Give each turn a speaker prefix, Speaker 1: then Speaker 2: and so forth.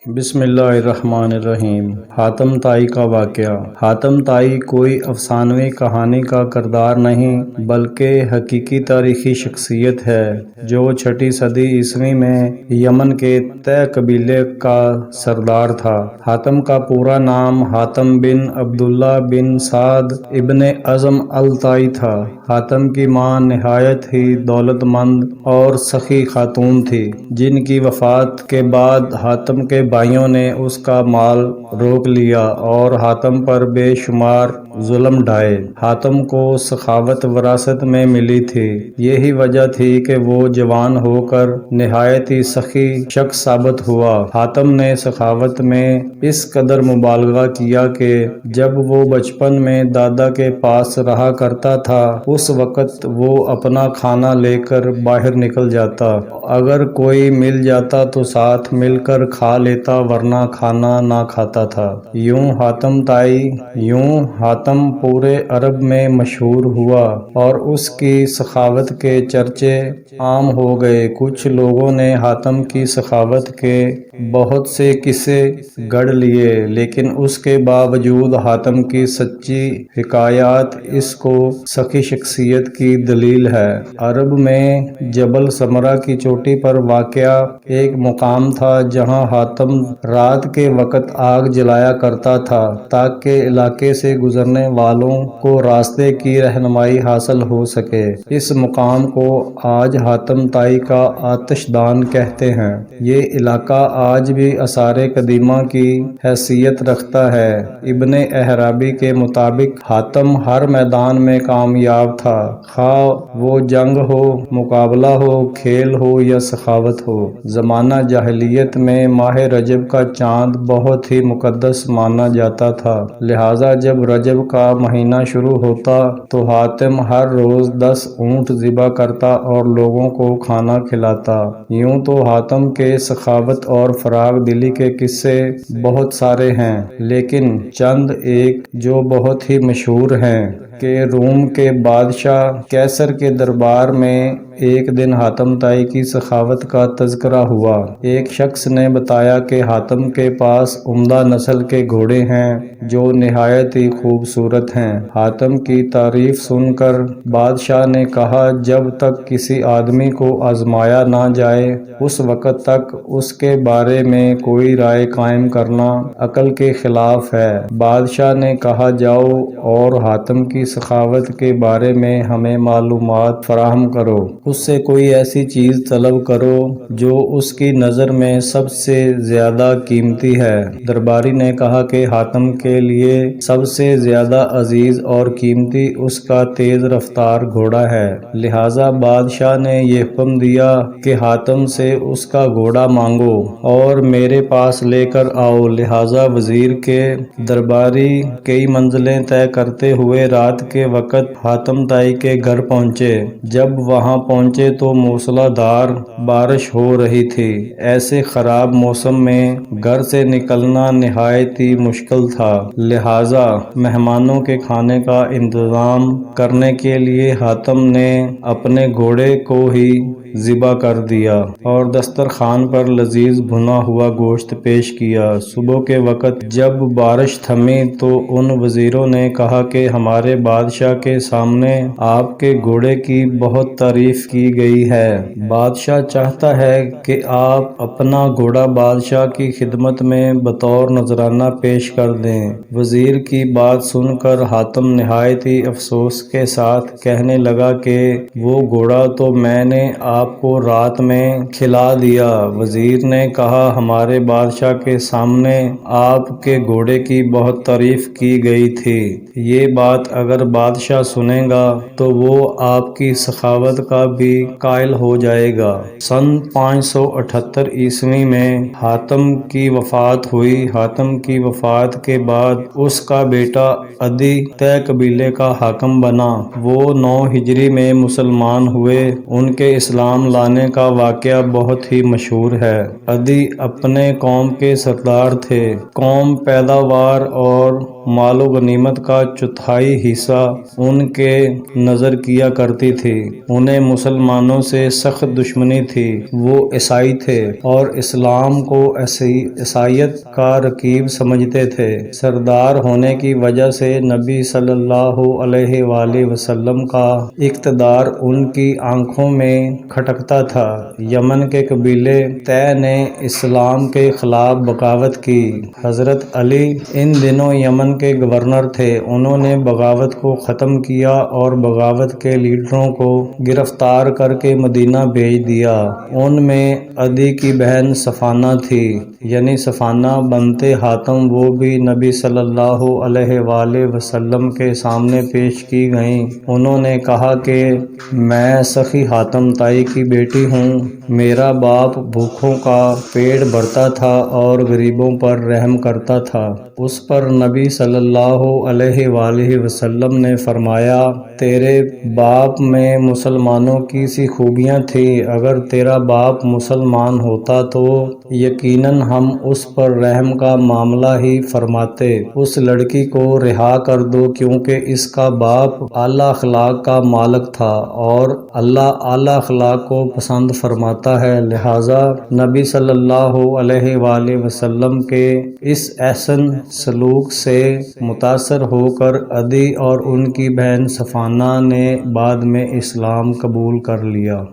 Speaker 1: بسم اللہ الرحمن الرحیم۔ حاتم طائی کا واقعہ۔ حاتم طائی کوئی افسانوی کہانی کا کردار نہیں بلکہ حقیقی تاریخی شخصیت ہے جو 6 صدی عیسوی میں یمن کے طے قبیلے کا سردار تھا۔ حاتم کا پورا نام حاتم بن عبداللہ بن سعد ابن عظم الطائی تھا۔ حاتم کی ماں نہایت ہی دولت مند اور سخی خاتون تھی جن کی وفات کے بعد حاتم کے بھائیوں نے اس کا مال روک لیا اور حاتم پر بے شمار ظلم ڈھائے۔ حاتم کو سخاوت وراثت میں ملی تھی، یہی وجہ تھی کہ وہ جوان ہو کر نہایت ہی سخی شخص ثابت ہوا۔ حاتم نے سخاوت میں اس قدر مبالغہ کیا کہ جب وہ بچپن میں دادا کے پاس رہا کرتا تھا اس وقت وہ اپنا کھانا لے کر باہر نکل جاتا، اگر کوئی مل جاتا تو ساتھ مل کر کھا لیتا ورنہ کھانا نہ کھاتا تھا۔ یوں حاتم پورے عرب میں مشہور ہوا اور اس کی سخاوت کے چرچے عام ہو گئے۔ کچھ لوگوں نے حاتم کی سخاوت کے بہت سے قصے گڑھ لیے، لیکن اس کے باوجود حاتم کی سچی حکایات اس کو سخی شخصیت کی دلیل ہے۔ عرب میں جبل سمرہ کی چوٹی پر واقع ایک مقام تھا جہاں حاتم رات کے وقت آگ جلایا کرتا تھا تاکہ علاقے سے گزرنے والوں کو راستے کی رہنمائی حاصل ہو سکے۔ اس مقام کو آج حاتم طائی کا آتش دان کہتے ہیں۔ یہ علاقہ آج بھی آثار قدیمہ کی حیثیت رکھتا ہے۔ ابن عرابی کے مطابق حاتم ہر میدان میں کامیاب تھا، خواہ وہ جنگ ہو، مقابلہ ہو، کھیل ہو یا سخاوت ہو۔ زمانہ جاہلیت میں ماہ رجب کا چاند بہت ہی مقدس مانا جاتا تھا، لہٰذا جب رجب کا مہینہ شروع ہوتا تو حاتم ہر روز 10 اونٹ ذبح کرتا اور لوگوں کو کھانا کھلاتا۔ یوں تو حاتم کے سخاوت اور فراخ دلی کے قصے بہت سارے ہیں، لیکن چند ایک جو بہت ہی مشہور ہیں کہ روم کے بادشاہ قیصر کے دربار میں ایک دن حاتم طائی کی سخاوت کا تذکرہ ہوا۔ ایک شخص نے بتایا کہ حاتم کے پاس عمدہ نسل کے گھوڑے ہیں جو نہایت ہی خوبصورت ہیں۔ حاتم کی تعریف سن کر بادشاہ نے کہا، جب تک کسی آدمی کو آزمایا نہ جائے اس وقت تک اس کے بارے میں کوئی رائے قائم کرنا عقل کے خلاف ہے۔ بادشاہ نے کہا، جاؤ اور حاتم کی سخاوت کے بارے میں ہمیں معلومات فراہم کرو، اس سے کوئی ایسی چیز طلب کرو جو اس کی نظر میں سب سے زیادہ قیمتی ہے۔ درباری نے کہا کہ حاتم کے لیے سب سے زیادہ عزیز اور قیمتی اس کا تیز رفتار گھوڑا ہے، لہٰذا بادشاہ نے یہ حکم دیا کہ حاتم سے اس کا گھوڑا مانگو اور میرے پاس لے کر آؤ۔ لہٰذا وزیر کے درباری کئی منزلیں طے کرتے ہوئے رات کے وقت حاتم طائی کے گھر پہنچے۔ جب وہاں پہنچے تو موسلا دھار بارش ہو رہی تھی۔ ایسے خراب موسم میں گھر سے نکلنا نہایت ہی مشکل تھا، لہٰذا مہمانوں کے کھانے کا انتظام کرنے کے لیے حاتم نے اپنے گھوڑے کو ہی ذبح کر دیا اور دسترخوان پر لذیذ بھنا ہوا گوشت پیش کیا۔ صبح کے وقت جب بارش تھمی تو ان وزیروں نے کہا کہ ہمارے بادشاہ کے سامنے آپ کے گھوڑے کی بہت تعریف کی گئی ہے، بادشاہ چاہتا ہے کہ آپ اپنا گھوڑا بادشاہ کی خدمت میں بطور نذرانہ پیش کر دیں۔ وزیر کی بات سن کر حاتم نہایت ہی افسوس کے ساتھ کہنے لگا کہ وہ گھوڑا تو میں نے آپ کو رات میں کھلا دیا۔ وزیر نے کہا، ہمارے بادشاہ کے سامنے آپ کے گھوڑے کی بہت تعریف کی گئی تھی، یہ بات اگر بادشاہ سنے گا تو وہ آپ کی سخاوت کا بھی قائل ہو جائے گا۔ سن 578 عیسوی میں حاتم کی وفات ہوئی۔ حاتم کی وفات کے بعد اس کا بیٹا عدی طے قبیلے کا حاکم بنا۔ وہ 9 ہجری میں مسلمان ہوئے۔ ان کے اسلام لانے کا واقعہ بہت ہی مشہور ہے۔ عدی اپنے قوم کے سردار تھے۔ قوم پیداوار اور مال و غنیمت کا چوتھائی حصہ ان کے نظر کیا کرتی تھی۔ انہیں مسلمانوں سے سخت دشمنی تھی، وہ عیسائی تھے اور اسلام کو عیسائیت کا رقیب سمجھتے تھے۔ سردار ہونے کی وجہ سے نبی صلی اللہ علیہ وآلہ وسلم کا اقتدار ان کی آنکھوں میں کھٹکتا تھا۔ یمن کے قبیلے طے نے اسلام کے خلاف بغاوت کی۔ حضرت علی ان دنوں یمن کے گورنر تھے۔ انہوں نے بغاوت کو ختم کیا اور بغاوت کے لیڈروں کو گرفتار کر کے مدینہ بھیج دیا۔ ان میں عدی کی بہن صفانہ تھی، یعنی صفانہ بنت حاتم، وہ بھی نبی صلی اللہ علیہ وآلہ وسلم کے سامنے پیش کی گئیں۔ انہوں نے کہا کہ میں سخی حاتم تائی کی بیٹی ہوں۔ میرا باپ بھوکھوں کا پیٹ بھرتا تھا اور غریبوں پر رحم کرتا تھا۔ اس پر نبی صلی اللہ علیہ وآلہ وسلم نے فرمایا، تیرے باپ میں مسلمانوں کی سی خوبیاں تھیں، اگر تیرا باپ مسلمان ہوتا تو یقیناً ہم اس پر رحم کا معاملہ ہی فرماتے۔ اس لڑکی کو رہا کر دو کیونکہ اس کا باپ اعلیٰ اخلاق کا مالک تھا اور اللہ اعلیٰ اخلاق کو پسند فرماتا ہے، لہٰذا نبی صلی اللہ علیہ وآلہ وسلم کے اس احسن سلوک سے متاثر ہو کر عدی اور ان کی بہن صفانہ نے بعد میں اسلام قبول کر لیا۔